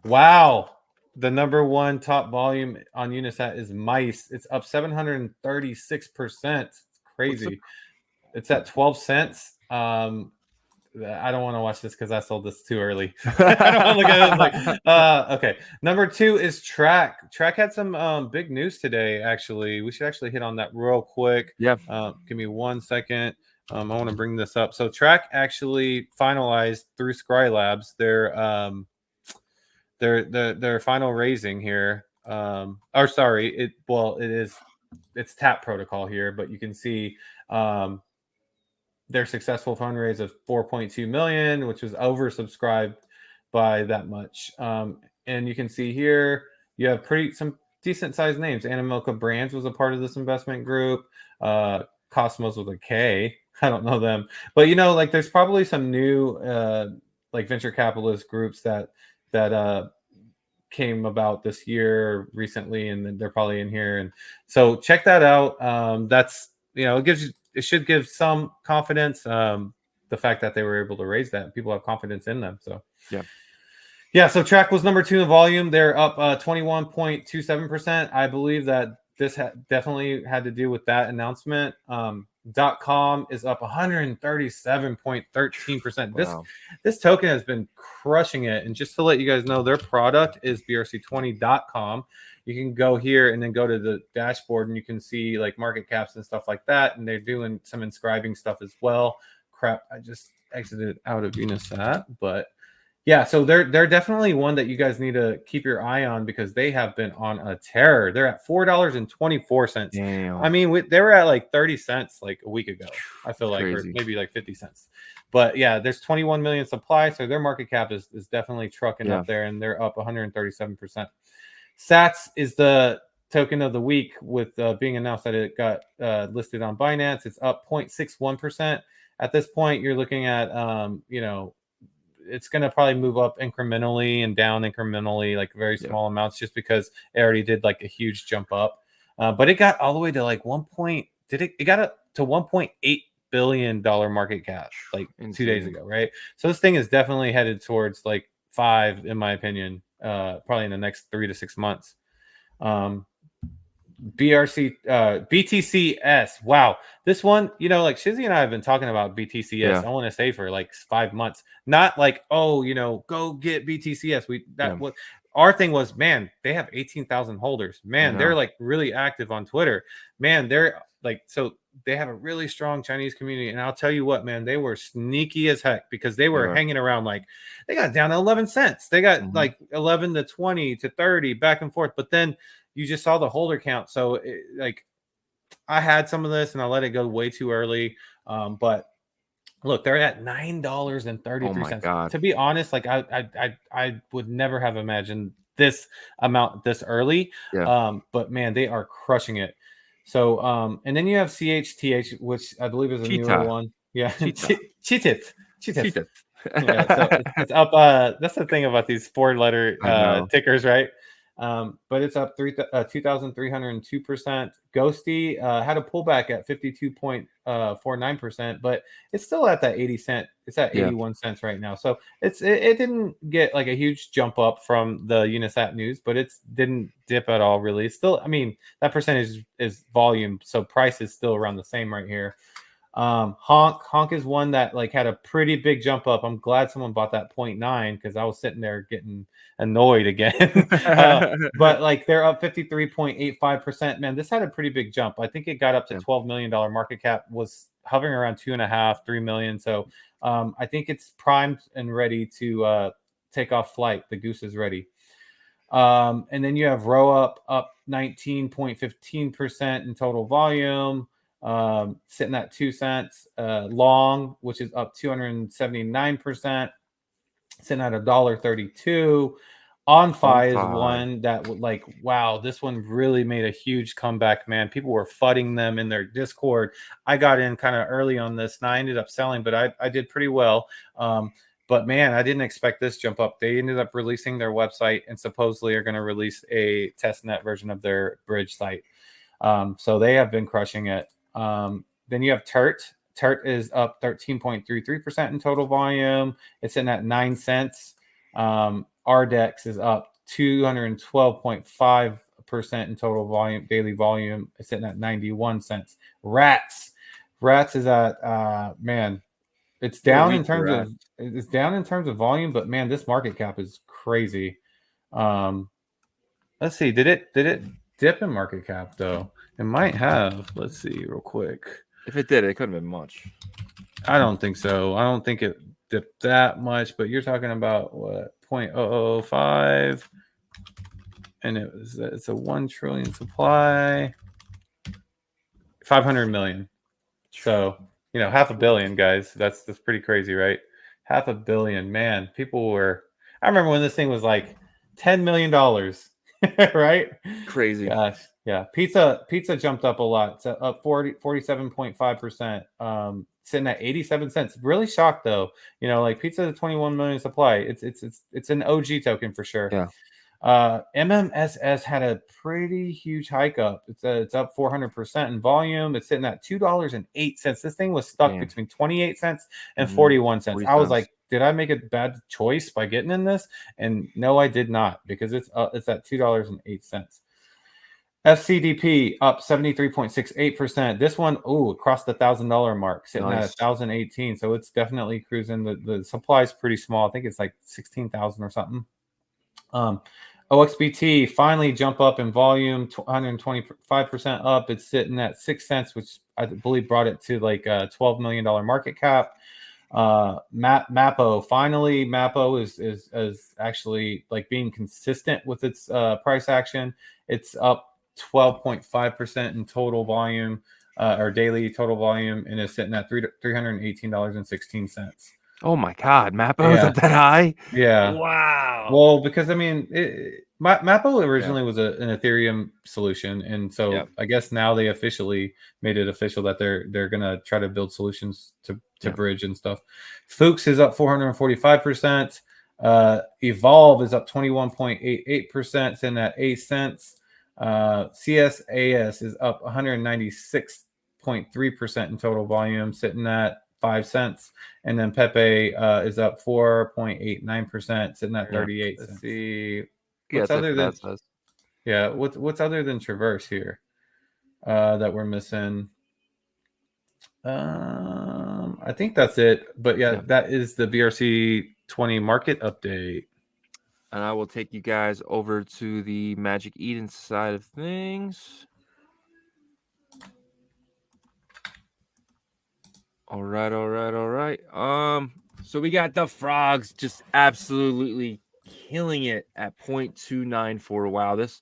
Wow. The number one top volume on Unisat is mice. It's up 736%. It's crazy. It's at 12 cents. I don't want to watch this because I sold this too early. I don't want to look at it. Okay. Number 2 is Track. Track had some big news today, actually. We should actually hit on that real quick. Yeah. Give me 1 second. I want to bring this up. So Track actually finalized through Scry Labs their final raising here. It's tap protocol here, but you can see their successful fundraise of 4.2 million, which was oversubscribed by that much. And you can see here you have some decent sized names. Atomicals Brands was a part of this investment group. Cosmos with a K. I don't know them, but there's probably some new venture capitalist groups that came about this year recently, and they're probably in here. And so check that out. That's it should give some confidence. The fact that they were able to raise that, people have confidence in them. So yeah. So Track was number 2 in volume. They're up 21.27%. I believe that this definitely had to do with that announcement. .com is up 137.13%. Wow. This token has been crushing it. And just to let you guys know, their product is BRC20.com. You can go here and then go to the dashboard and you can see like market caps and stuff like that. And they're doing some inscribing stuff as well. Crap, I just exited out of Unisat, but yeah, so they're definitely one that you guys need to keep your eye on because they have been on a tear. They're at $4.24. Damn. I mean, they were at like 30 cents like a week ago. I feel like, or maybe like 50 cents. But yeah, there's 21 million supply, so their market cap is definitely trucking up there, and they're up 137%. Sats is the token of the week with being announced that it got listed on Binance. It's up 0.61%. At this point, you're looking at it's going to probably move up incrementally and down incrementally, like very small amounts, just because it already did like a huge jump up. But it got all the way to like it got up to $1.8 billion market cap like 2 days ago, right? So this thing is definitely headed towards like 5, in my opinion, probably in the next 3 to 6 months. BTCS. Wow. This one, like Shizzy and I have been talking about BTCS. I want to say for like 5 months, not like, go get BTCS. Our thing was, man, they have 18,000 holders, man. They're like really active on Twitter, man. They're like, so they have a really strong Chinese community. And I'll tell you what, man, they were sneaky as heck because they were hanging around. Like they got down to 11 cents. They got like 11 to 20 to 30 back and forth. But then you just saw the holder count. So I had some of this and I let it go way too early. But look, they're at $9.33. To be honest, like I would never have imagined this amount this early. But man, they are crushing it. So and then you have CHTH, which I believe is a newer one. Yeah. Cheetah. Yeah, so it's up. That's the thing about these 4-letter tickers, right? But it's up 2,302%. Ghosty had a pullback at 52.49%, but it's still at that 80 cent. It's at 81 cents right now. So it didn't get like a huge jump up from the Unisat news, but it didn't dip at all really. It's still, I mean, that percentage is volume, so price is still around the same right here. Honk is one that like had a pretty big jump up. I'm glad someone bought that 0.9 because I was sitting there getting annoyed again. But like they're up 53.85%. Man, this had a pretty big jump. I think it got up to $12 million market cap, was hovering around 2.5-3 million. So I think it's primed and ready to take off flight. The goose is ready. And then you have row up 19.15% in total volume, sitting at 2 cents. Long, which is up 279%, sitting at $1.32. OnFi is one that would like, wow, this one really made a huge comeback, man. People were fudding them in their Discord. I got in kind of early on this, and I ended up selling, but I did pretty well. But man, I didn't expect this jump up. They ended up releasing their website and supposedly are going to release a testnet version of their bridge site. So they have been crushing it. Then you have TERT. TERT is up 13.33% in total volume. It's in at 9 cents. RDEX is up 212.5% in total volume, daily volume. It's sitting at 91 cents. Rats is at man, it's down in terms of volume, but man, this market cap is crazy. Let's see, did it dip in market cap though? It might have. Let's see real quick. If it did, it couldn't have been much. I don't think so. I don't think it dipped that much, but you're talking about what, 0.005, and it's a 1 trillion supply, 500 million. So, you know, $500 million, guys. That's pretty crazy, right? $500 million, man. People were. I remember when this thing was like $10 million, right? Crazy. Gosh, yeah. Pizza jumped up a lot. It's up 47.5%. Sitting at 87 cents. Really shocked though. You know, like pizza is 21 million supply. It's an OG token for sure. Yeah. MMSS had a pretty huge hike up. It's up 400% in volume. It's sitting at $2.08. This thing was stuck between 28 cents and 41 cents. I was like, did I make a bad choice by getting in this? And no, I did not, because it's at $2.08. FCDP up 73.68%. This one, crossed the $1,000 mark, sitting at 1,018. So it's definitely cruising. The supply is pretty small. I think it's like 16,000 or something. OXBT finally jump up in volume, 125% up. It's sitting at 6 cents, which I believe brought it to like a $12 million market cap. Mappo, finally, Mappo is actually like being consistent with its price action. It's up 12.5% in total volume, or daily total volume, and is sitting at $318.16. Oh my God, Mappo is up that high? Yeah. Wow. Well, because I mean, Mappo originally was an Ethereum solution, and so I guess now they officially made it official that they're gonna try to build solutions to bridge and stuff. Fuchs is up 445%. Evolve is up 21.88%, sitting at 8 cents. CSAS is up 196.3% in total volume, sitting at 5 cents. And then Pepe is up 4.89%, sitting at 38 cents. Let's see. What's other than Traverse here that we're missing? I think that's it. But that is the BRC20 market update. And I will take you guys over to the Magic Eden side of things. All right. So we got the frogs just absolutely killing it at 0.294. Wow, this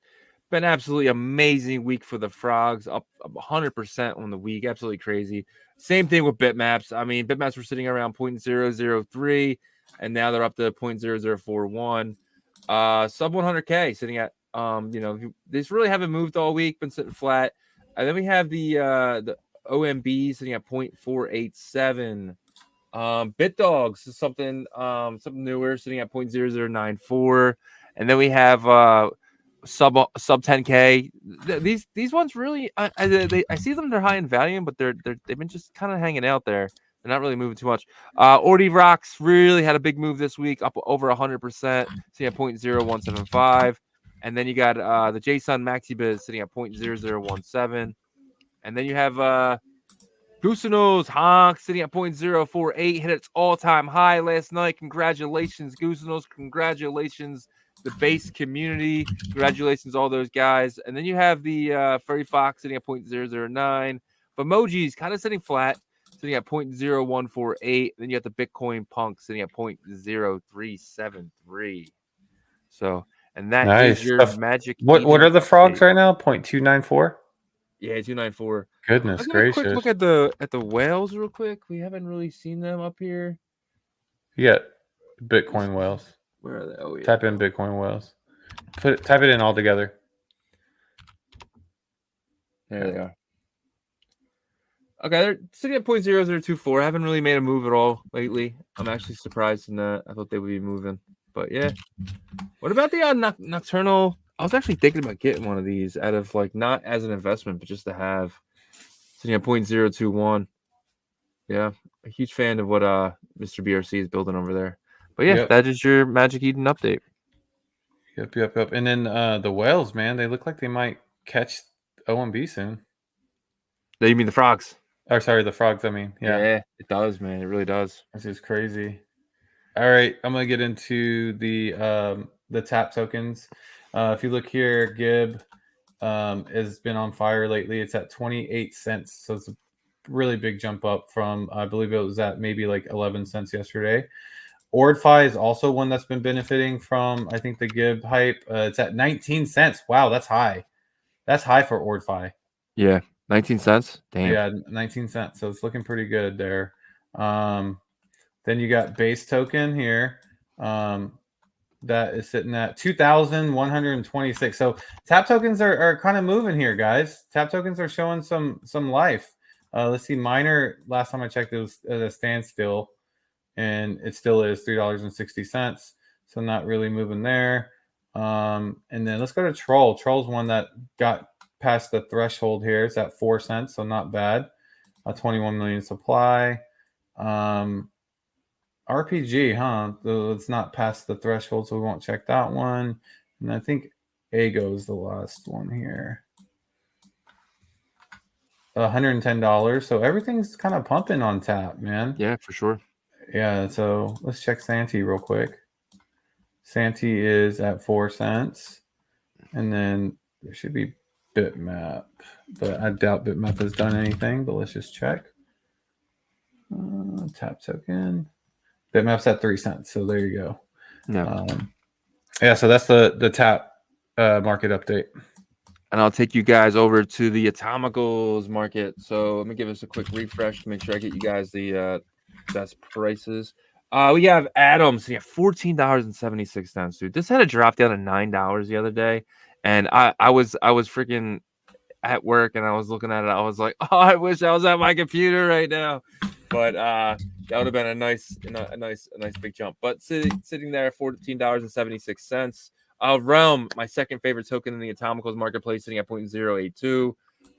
been absolutely amazing week for the frogs, up 100% on the week. Absolutely crazy. Same thing with bitmaps. I mean, bitmaps were sitting around 0.003, and now they're up to 0.0041. Sub 100K sitting at they just really haven't moved all week, been sitting flat. And then we have the OMB sitting at 0.487. BitDogs is something newer, sitting at 0.0094. And then we have sub 10K. These ones really, I see them. They're high in value, but they've been just kind of hanging out there. They're not really moving too much. Ordi Rocks really had a big move this week, up over 100%, sitting at 0.0175. And then you got the JSON MaxiBiz sitting at 0.0017. And then you have Goosenos Honk sitting at 0.048, hit its all-time high last night. Congratulations, Goosenos. Congratulations, the base community. Congratulations, all those guys. And then you have the Furry Fox sitting at 0.009. Emojis kind of sitting flat, sitting at 0.0148. Then you have the Bitcoin Punk sitting at 0.0373. So, and that is Nice. your magic. What are the frogs update. right now? 0.294? Yeah, 294. Goodness Let's get a gracious. quick look at the whales real quick. We haven't really seen them up here. You got Bitcoin whales. Where are they? Oh yeah. Type in Bitcoin whales. Type it in all together. There they are. Okay, they're sitting at 0.0024. Haven't really made a move at all lately. I'm actually surprised in that. I thought they would be moving. But yeah. What about the nocturnal? I was actually thinking about getting one of these out of like not as an investment, but just to have. Sitting at 0.021. Yeah. A huge fan of what Mr. BRC is building over there. But yeah, Yep. that is your Magic Eden update. Yep. And then the whales, man, they look like they might catch OMB soon. You mean the frogs? Or sorry, the frogs, I mean. Yeah, it does, man. It really does. this is crazy. All right, I'm gonna get into the tap tokens. If you look here, Gib has been on fire lately. It's at 28 cents, so it's a really big jump up from, I believe it was at maybe like 11 cents yesterday. OrdFi is also one that's been benefiting from, I think, the Gib hype. It's at 19 cents. Wow, that's high. That's high for OrdFi. Yeah, 19 cents. Damn. Yeah, 19 cents. So it's looking pretty good there. Then you got base token here. That is sitting at 2,126. So tap tokens are kind of moving here, guys. Tap tokens are showing some life. Let's see, miner, last time I checked, it was at a standstill, and it still is $3.60. So not really moving there. And then let's go to Troll. Troll's one that got past the threshold here. It's at 4 cents, so not bad. A 21 million supply. RPG, huh? It's not past the threshold, so we won't check that one. And I think Ago is the last one here. $110. So everything's kind of pumping on tap, man. Yeah, for sure. Yeah, so let's check Santee real quick. Santee is at 4 cents. And then there should be Bitmap. But I doubt Bitmap has done anything, but let's just check. Tap token. Bitmap's at 3 cents, so there you go. Yeah. So that's the tap market update. And I'll take you guys over to the Atomicals market. So let me give us a quick refresh to make sure I get you guys the best prices. We have Atoms at $14.76, dude. This had a drop down to $9 the other day, and I was freaking at work and I was looking at it. I was like, oh, I wish I was at my computer right now. But that would have been a nice big jump. But sitting there at $14.76. Realm, my second favorite token in the Atomicals marketplace, sitting at 0.082.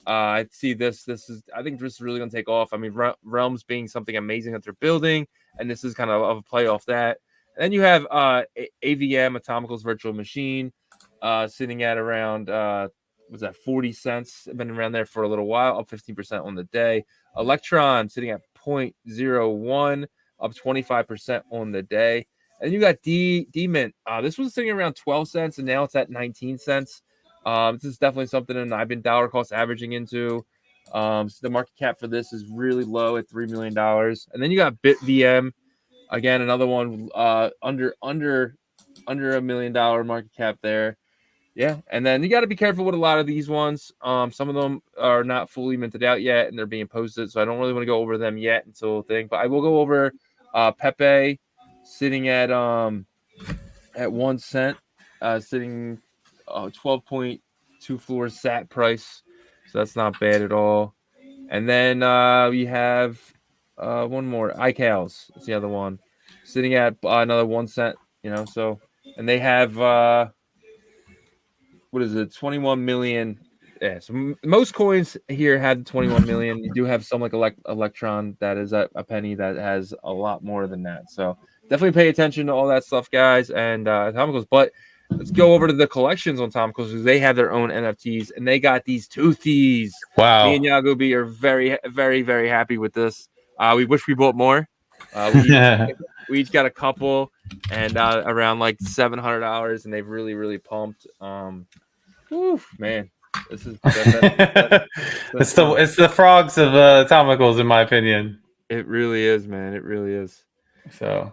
I see this. I think this is really going to take off. I mean, Realms being something amazing that they're building, and this is kind of a play off that. And then you have AVM, Atomicals Virtual Machine, sitting at around was that 40 cents? Been around there for a little while, up 15% on the day. Electron sitting at 0.01, up 25% on the day. And you got D-Mint. This was sitting around 12 cents, and now it's at 19 cents. This is definitely something that I've been dollar cost averaging into. So the market cap for this is really low at $3 million. And then you got BitVM, again, another one under $1 million market cap there. Yeah, and then you got to be careful with a lot of these ones. Some of them are not fully minted out yet, and they're being posted, so I don't really want to go over them yet until thing. But I will go over Pepe sitting at 1 cent, sitting 12.2 floors sat price, so that's not bad at all. And then we have one more iCals. It's the other one sitting at another 1 cent. So and they have. what is it? 21 million. Yeah, so most coins here had 21 million. You do have some like Electron that is a penny that has a lot more than that. So definitely pay attention to all that stuff, guys, and Atomicals. But let's go over to the collections on Atomicals because they have their own NFTs and they got these toothies. Me and Wow. Yagobi are very, very, very happy with this. We wish we bought more. We each got a couple and around like $700, and they've really pumped. Oof, man, this is that's fun. It's the frogs of Atomicals, in my opinion. It really is, man. It really is. So yeah.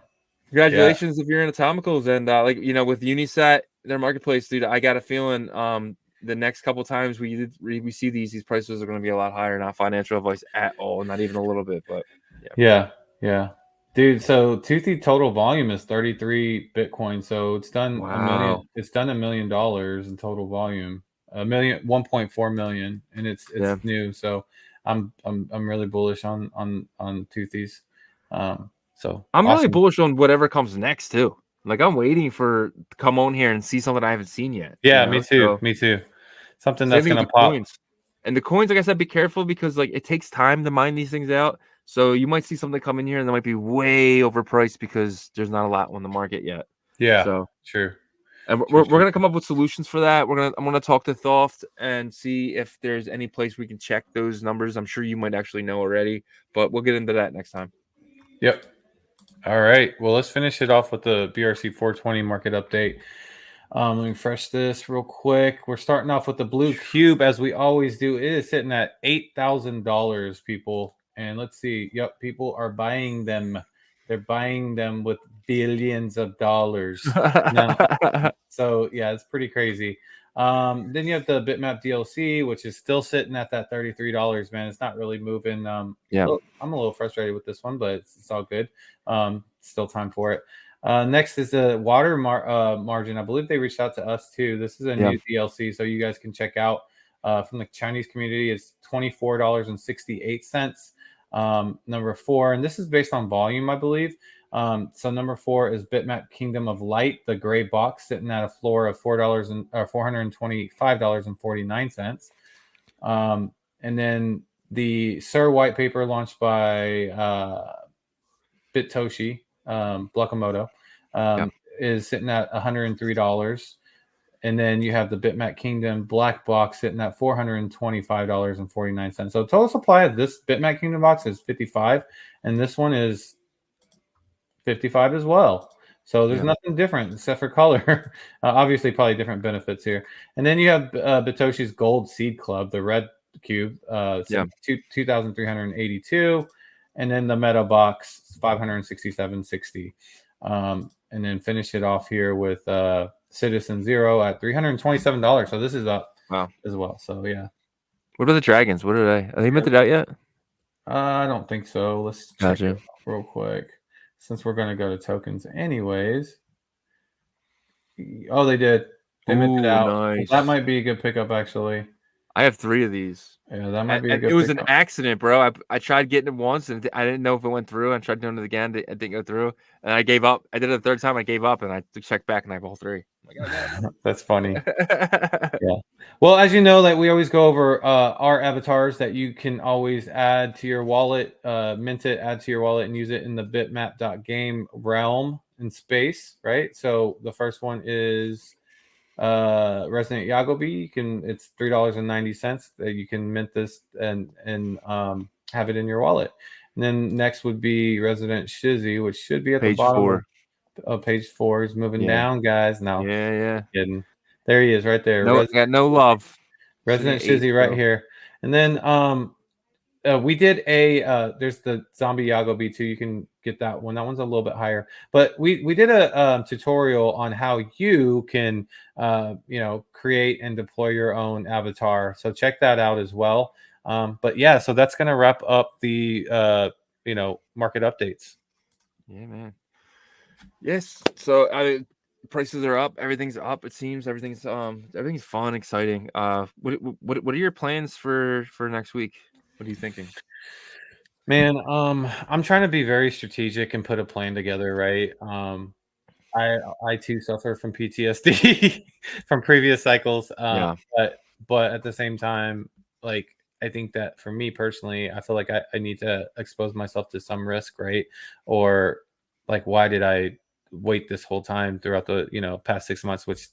Congratulations if you're in Atomicals, and like with Unisat, their marketplace, dude. I got a feeling the next couple times we see these prices are going to be a lot higher. Not financial advice at all, not even a little bit, but Yeah. Dude, so Toothy total volume is 33 Bitcoin. So it's done $1 million. wow. It's done $1 million in total volume. 1.4 million, and it's Yeah. new. So I'm really bullish on Toothies. So I'm really awesome. bullish on whatever comes next too. Like I'm waiting for to come on here and see something I haven't seen yet. Yeah, me too. So Me too. Something same that's thing with gonna the pop. coins. And the coins, like I said, be careful because like it takes time to mine these things out. So you might see something come in here and they might be way overpriced because there's not a lot on the market yet. Yeah, So true. and True, we're true. gonna come up with solutions for that. I'm gonna talk to Thoft and see if there's any place we can check those numbers. I'm sure you might actually know already, but we'll get into that next time. Yep. All right. Well, let's finish it off with the BRC 420 market update. Let me refresh this real quick. We're starting off with the blue cube as we always do. It is sitting at $8,000, people. And let's see. Yep, people are buying them. They're buying them with billions of dollars. Now, so yeah, it's pretty crazy. Then you have the bitmap DLC, which is still sitting at that $33, man. It's not really moving. Yeah. I'm a little frustrated with this one, but it's all good. Still time for it. Next is the water margin. I believe they reached out to us too. This is a Yeah. new DLC, so you guys can check out from the Chinese community. It's $24.68. Number 4, and this is based on volume, I believe. So number 4 is Bitmap Kingdom of Light, the gray box sitting at a floor of $425.49. And then the Sir white paper launched by Bitoshi Blokamoto is sitting at $103. And then you have the Bitmap Kingdom Black Box sitting at $425.49. So total supply of this Bitmap Kingdom box is 55, and this one is 55 as well. So there's nothing different except for color. Obviously, probably different benefits here. And then you have Bitoshi's Gold Seed Club, the red cube, 2,382. And then the Meta Box, 567.60. And then finish it off here with Citizen Zero at $327. So this is up as well. So yeah. What about the dragons? What are they? Are they minted out yet? I don't think so. Let's check it real quick. Since we're going to go to tokens anyways. Oh, they did. They minted out. Nice. That might be a good pickup, actually. I have 3 of these. Yeah, that might be a good It was pickup. an accident, bro. I tried getting it once, and I didn't know if it went through. I tried doing it again. It didn't go through. And I gave up. I did it the 3rd time. I gave up, and I checked back, and I have all 3. I'm like, oh, that's funny. Yeah. Well, as you know, like we always go over our avatars that you can always add to your wallet, mint it, add to your wallet, and use it in the bitmap.game realm in space, right? So the first one is Resident Yagobi. It's $3.90 that you can mint this and have it in your wallet. And then next would be Resident Shizzy, which should be at the bottom 4. of page 4. He's moving down, guys. Now, Yeah. Kidding. There he is, right there. No, I got no love. Resident Shizzy right here. And then we did there's the Zombie Yagobi too. You can get that one. That one's a little bit higher. But we did a tutorial on how you can create and deploy your own avatar. So check that out as well. But yeah, so that's gonna wrap up the market updates. Yeah, man. Yes. So prices are up. Everything's up. It seems everything's fun, exciting. What are your plans for next week? What are you thinking? Man, I'm trying to be very strategic and put a plan together, right? I too suffer from PTSD from previous cycles. Yeah. But at the same time, like I think that for me personally, I feel like I need to expose myself to some risk, right? Or like, why did I wait this whole time throughout the past 6 months, which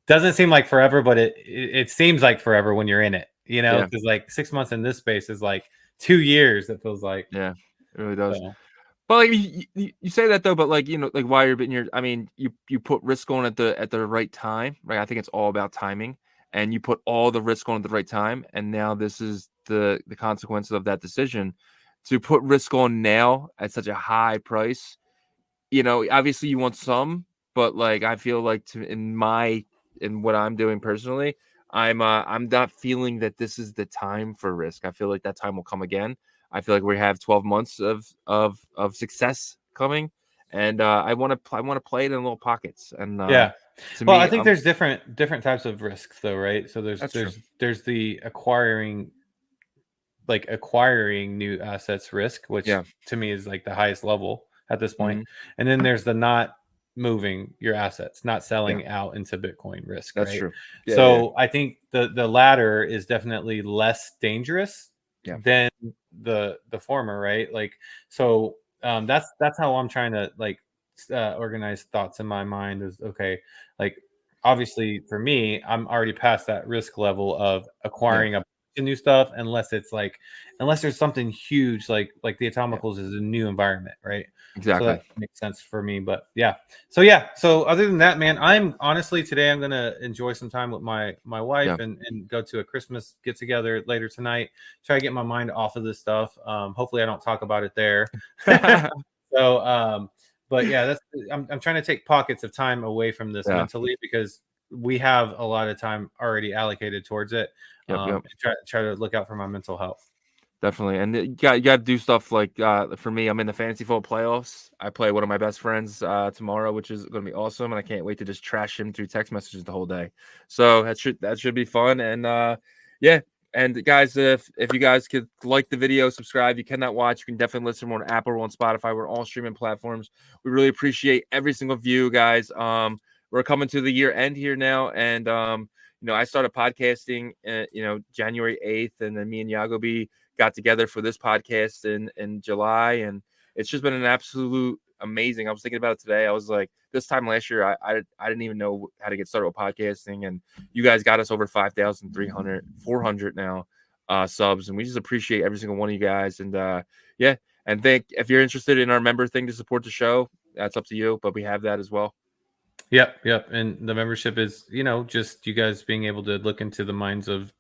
doesn't seem like forever, but it seems like forever when you're in it, Yeah. because like 6 months in this space is like 2 years. It feels like. Yeah. It really does. So. But like you say that though, but like like while you're in your, I mean, you put risk on at the right time, right? I think it's all about timing, and you put all the risk on at the right time, and now this is the consequences of that decision to put risk on now at such a high price. Obviously you want some, but like I feel like in what I'm doing personally, I'm not feeling that this is the time for risk. I feel like that time will come again. I feel like we have 12 months of success coming, and I want to play it in little pockets. And Yeah. to Well, I me, think there's different types of risks though, right? So there's that's true. there's the acquiring new assets risk, which Yeah. to me is like the highest level at this point. Mhm. And then there's the not moving your assets, not Yeah, selling out into Bitcoin risk, that's right? true. Yeah, yeah, So I think the latter is definitely less dangerous yeah, than the former, right? Like, so that's how I'm trying to like organize thoughts in my mind is okay, like obviously for me, I'm already past that risk level of yeah, acquiring a new stuff unless there's something huge like the yeah. Atomicals is a new environment, right? So that Exactly. makes sense for me. But so other than that, man, I'm gonna enjoy some time with my wife Yeah. and go to a Christmas get together later tonight. Try to get my mind off of this stuff. Hopefully I don't talk about it there. So but yeah, I'm trying to take pockets of time away from this Yeah. mentally because we have a lot of time already allocated towards it. Yep. Yep. And try to look out for my mental health. Definitely, and you got to do stuff like for me, I'm in the fantasy football playoffs. I play one of my best friends tomorrow, which is going to be awesome, and I can't wait to just trash him through text messages the whole day. So that should be fun, and yeah. And guys, if you guys could like the video, subscribe. You cannot watch, you can definitely listen. We're on Apple, we're on Spotify, we're all streaming platforms. We really appreciate every single view, guys. We're coming to the year end here now, and I started podcasting, January 8th, and then me and Yagobi got together for this podcast in July, and it's just been an absolute amazing. I was thinking about it today. I was like, this time last year, I didn't even know how to get started with podcasting, and you guys got us over 5,300, 400 now subs, and we just appreciate every single one of you guys. And yeah, and if you're interested in our member thing to support the show, that's up to you, but we have that as well. Yep. And the membership is, just you guys being able to look into the minds of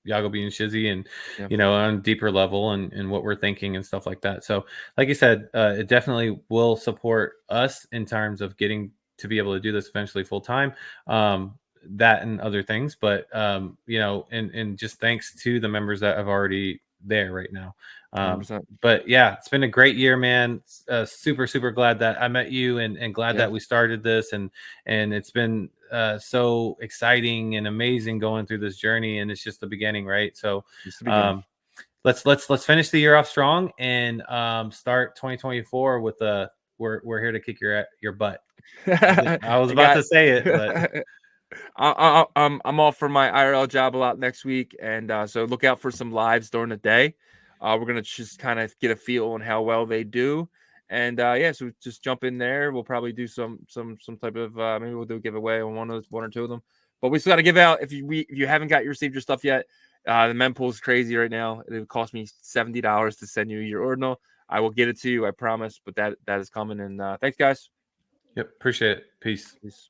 Yagobi and Shizzy and, Yeah, on a deeper level and what we're thinking and stuff like that. So, like you said, it definitely will support us in terms of getting to be able to do this eventually full time. That and other things, but and just thanks to the members that have already there right now. 100%. But yeah, it's been a great year, man. Super glad that I met you and glad Yeah, that we started this and it's been so exciting and amazing going through this journey, and it's just the beginning, right? So just the beginning. let's finish the year off strong and start 2024 with we're here to kick your butt. I was I about got. to say it, but I'm off for my IRL job a lot next week, and so look out for some lives during the day. We're gonna just kind of get a feel on how well they do, and yeah, so just jump in there. We'll probably do some type of maybe we'll do a giveaway on one or two of them. But we still got to give out if you haven't received your stuff yet. The mempool is crazy right now. It would cost me $70 to send you your ordinal. I will get it to you, I promise. But that is coming. And thanks, guys. yep, appreciate it. Peace. Peace.